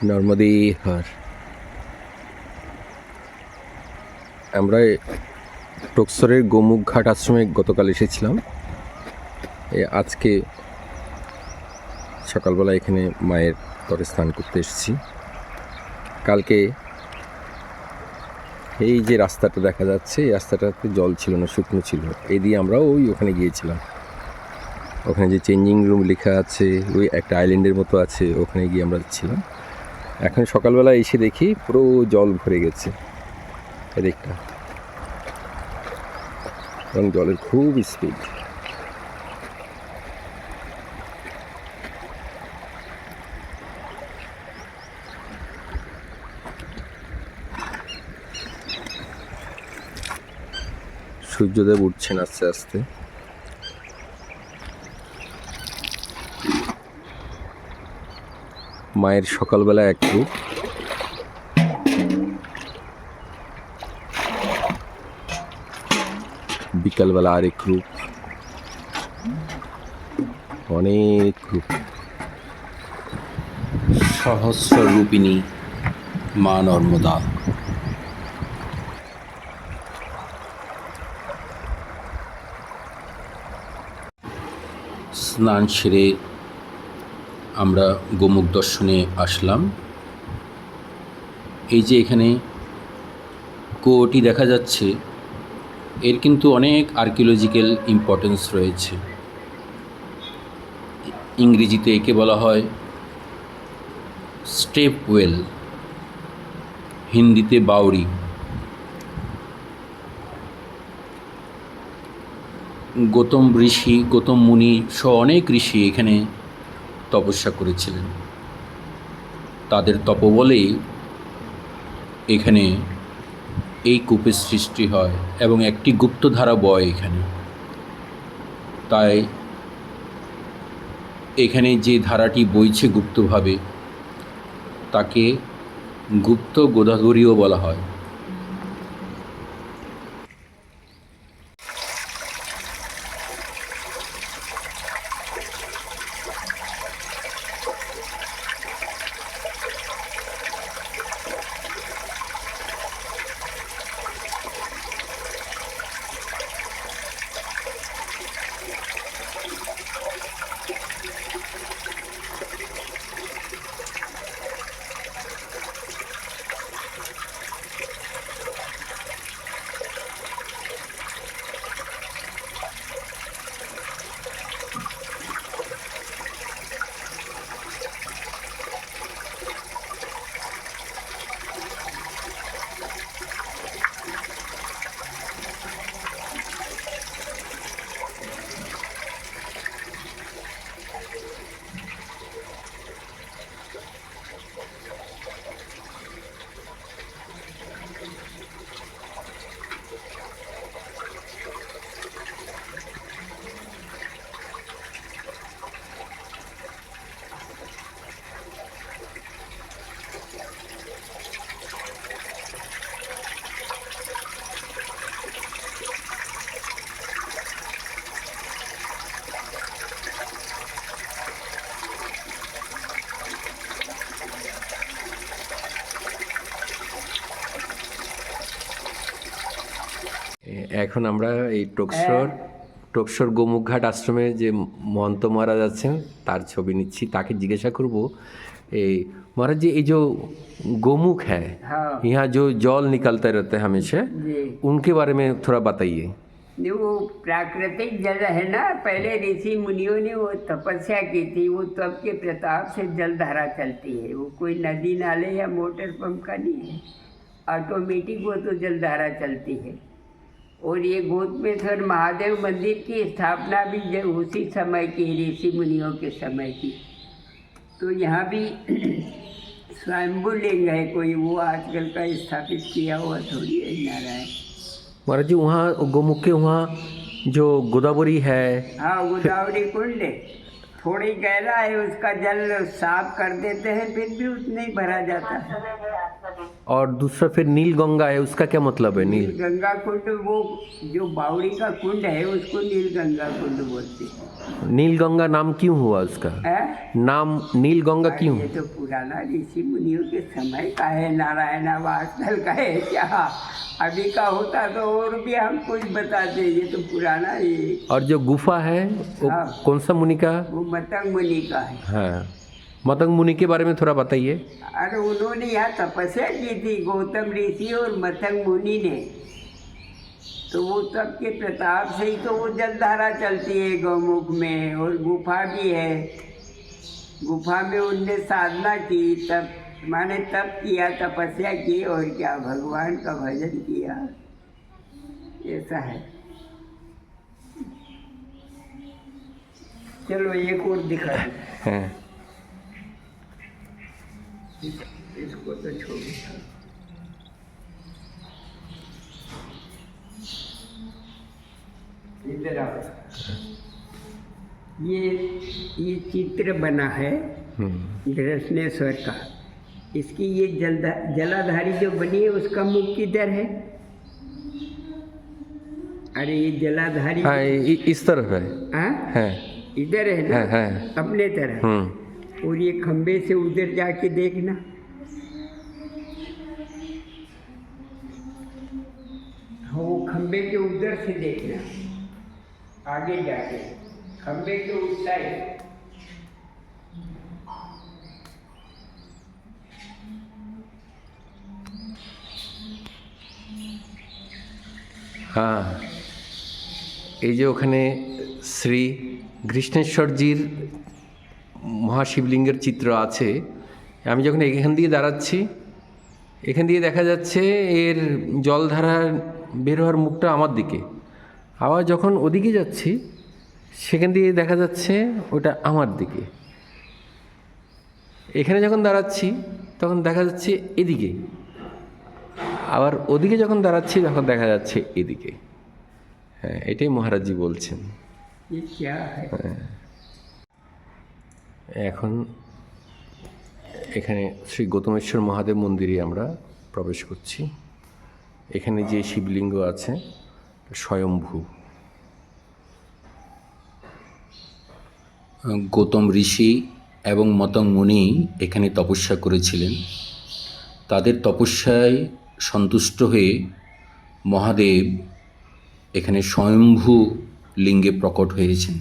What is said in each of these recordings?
নর্মদে হার। আমরা টকসরের গোমুখ ঘাট আশ্রমে গতকাল এসেছিলাম। আজকে সকালবেলা এখানে মায়ের তরে স্নান করতে এসেছি। কালকে এই যে রাস্তাটা দেখা যাচ্ছে, এই রাস্তাটাতে জল ছিল না, শুকনো ছিল। এই দিয়ে আমরা ওখানে গিয়েছিলাম। ওখানে যে চেঞ্জিং রুম লেখা আছে, ওই একটা আইল্যান্ডের মতো আছে, ওখানে গিয়ে আমরা ছিলাম। এখন সকালবেলা এসে দেখি পুরো জল ভরে গেছে এদিকটা, এবং জলের খুব স্পিড। সূর্যদেব উঠছেন আস্তে আস্তে। মায়ের সকালবেলা এক রূপ, বিকালবেলা আরেক রূপ, অনেক রূপ। সহস্র রূপিণী মা নর্মদা। স্নান সেরে আমরা গোমুখ দর্শনে আসলাম। এই যে এখানে কুয়োটি দেখা যাচ্ছে, এর কিন্তু অনেক আর্কিওলজিক্যাল ইম্পর্টেন্স রয়েছে। ইংরেজিতে একে বলা হয় স্টেপ ওয়েল, হিন্দিতে বাউরি। গৌতম ঋষি, গৌতম মুনি সহ অনেক ঋষি এখানে তপস্যা করেছিলেন। তাদের তপবলেই এখানে এই কূপের সৃষ্টি হয় এবং একটি গুপ্তধারা বয় এখানে। তাই এখানে যে ধারাটি বইছে গুপ্তভাবে, তাকে গুপ্ত গোদাবরীও বলা হয়। এখন আমরা এই টকসর গোমুখ ঘাট আশ্রমে যে মহন্ত মহারাজ আছেন তার ছবি নিচ্ছি। তাকে জিজ্ঞাসা করব, এই महाराज जी, ये जो गोमुख है, हाँ। यहाँ जो जल निकलते रहते हैं हमेशा, जी। उनके बारे में थोड़ा बताइए। वो प्राकृतिक जल है ना, पहले ऋषि मुनियों ने वो तपस्या की थी, वो तप के प्रताप से जल धारा चलती है। वो कोई नदी नाले या मोटर पंप का नहीं है, ऑटोमेटिक वो तो जल धारा चलती है। और ये गोतमेश्वर महादेव मंदिर की स्थापना भी उसी समय की, ऋषि मुनियों के समय की। तो यहाँ भी स्वयंभू लिंग है कोई, वो आजकल का स्थापित किया हुआ थोड़ी है नारायण। महाराज जी, वहाँ गोमुख के वहाँ जो गोदावरी है, हाँ, गोदावरी कुंड थोड़ी गहरा है, उसका जल साफ कर देते हैं, फिर भी उतना ही भरा जाता है। और दूसरा फिर नील गंगा है, उसका क्या मतलब है? नील गंगा कुंड, वो जो बावड़ी का कुंड है उसको नील गंगा कुंड बोलते हैं। नील गंगा नाम क्यों हुआ उसका? नाम नील गंगा क्यों? ये तो पुराना ऋषि मुनियों के समय का है, नारायण वास्तल का है क्या? अभी का होता तो और भी हम कुछ बताते, ये तो पुराना ही। और जो गुफा है वो हाँ। कौन सा मुनि का? वो मतंग मुनि का है। हाँ, मतंग मुनि के बारे में थोड़ा बताइए। अरे उन्होंने यहाँ तपस्या की थी, गौतम ऋषि और मतंग मुनि ने, तो वो तब के प्रताप से ही तो वो जलधारा चलती है गौमुख में, और गुफा भी है। गुफा में उनने साधना की, तब माने तप किया, तपस्या की, और क्या भगवान का भजन किया, ऐसा है। चलो एक और दिखा दो। हाँ। इसको तो छोड़ दो। इधर आओ। ये चित्र बना है कृष्णेश्वर का। इसकी ये जलाधारी जो बनी है उसका मुख किधर है? अरे ये जलाधारी, हाँ, इस तरफ है। हाँ है। इधर है ना? है। अपने तरफ। और ये खंबे से उधर जाके देखना, हाँ वो खंबे के उधर से देखना, आगे जाके खंबे के उस साइड। হ্যাঁ, এই যে ওখানে শ্রী কৃষ্ণেশ্বরজির মহাশিবলিঙ্গের চিত্র আছে। আমি যখন এখান দিয়ে দাঁড়াচ্ছি, এখান দিয়ে দেখা যাচ্ছে এর জলধারা বের হওয়ার মুখটা আমার দিকে। আবার যখন ওদিকে যাচ্ছি সেখান দিয়ে দেখা যাচ্ছে ওটা আমার দিকে। এখানে যখন দাঁড়াচ্ছি তখন দেখা যাচ্ছে এদিকে, আবার ওদিকে যখন দাঁড়াচ্ছি তখন দেখা যাচ্ছে এদিকে। হ্যাঁ, এটাই মহারাজজি বলছেন। এখন এখানে শ্রী গৌতমেশ্বর মহাদেব মন্দিরে আমরা প্রবেশ করছি। এখানে যে শিবলিঙ্গ আছে স্বয়ম্ভু। গৌতম ঋষি এবং মতঙ্গ মুনি এখানে তপস্যা করেছিলেন। তাদের তপস্যায় সন্তুষ্ট হয়ে মহাদেব এখানে স্বয়ম্ভু লিঙ্গে প্রকট হয়েছেন।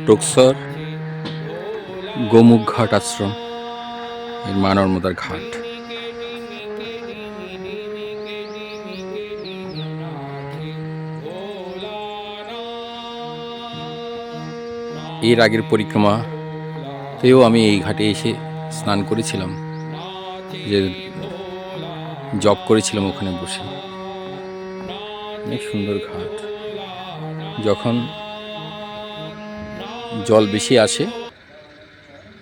টুকসর গোমুখ ঘাট আশ্রম এর মা নর্মদার ঘাট। এর আগের পরিক্রমাতেও আমি এই ঘাটে এসে স্নান করেছিলাম, যে জব করেছিলাম ওখানে বসে। অনেক সুন্দর ঘাট। যখন জল বেশি আসে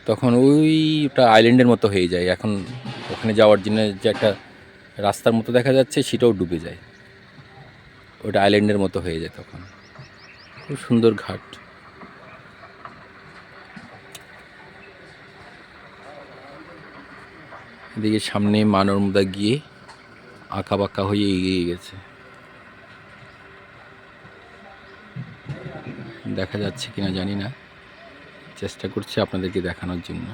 তখন ওইটা আইল্যান্ডের মতো হয়ে যায়। এখন ওখানে যাওয়ার জন্য যে একটা রাস্তার মতো দেখা যাচ্ছে সেটাও ডুবে যায়, ওটা আইল্যান্ডের মতো হয়ে যায়। তখন খুব সুন্দর ঘাট। এদিকে সামনে মা নর্মদা গিয়ে আঁকা বাঁকা হয়ে এগিয়ে গেছে, দেখা যাচ্ছে কিনা জানি না, চেষ্টা করছি আপনাদেরকে দেখানোর জন্য।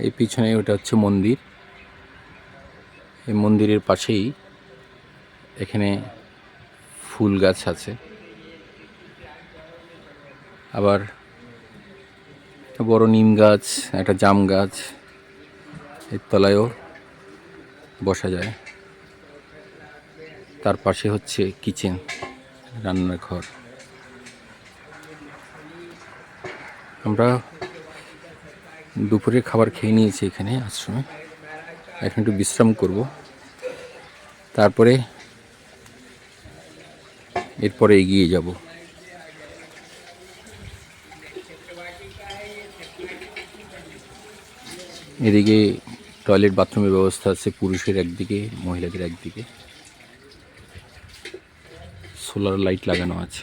এই পিছনে ওটা হচ্ছে মন্দির। এই মন্দিরের পাশেই এখানে ফুল গাছ আছে, আবার একটা বড় নিম গাছ, একটা জাম গাছ, এর তলায়ও বসা যায়। তার পাশে হচ্ছে কিচেন, রান্নার ঘর। আমরা দুপুরে খাবার খেয়ে নিয়েছি এখানে আশ্রমে, এখন একটু বিশ্রাম করব, তারপরে এরপরে এগিয়ে যাব। এদিকে টয়লেট বাথরুমের ব্যবস্থা আছে, পুরুষের একদিকে, মহিলাদের একদিকে। সোলার লাইট লাগানো আছে।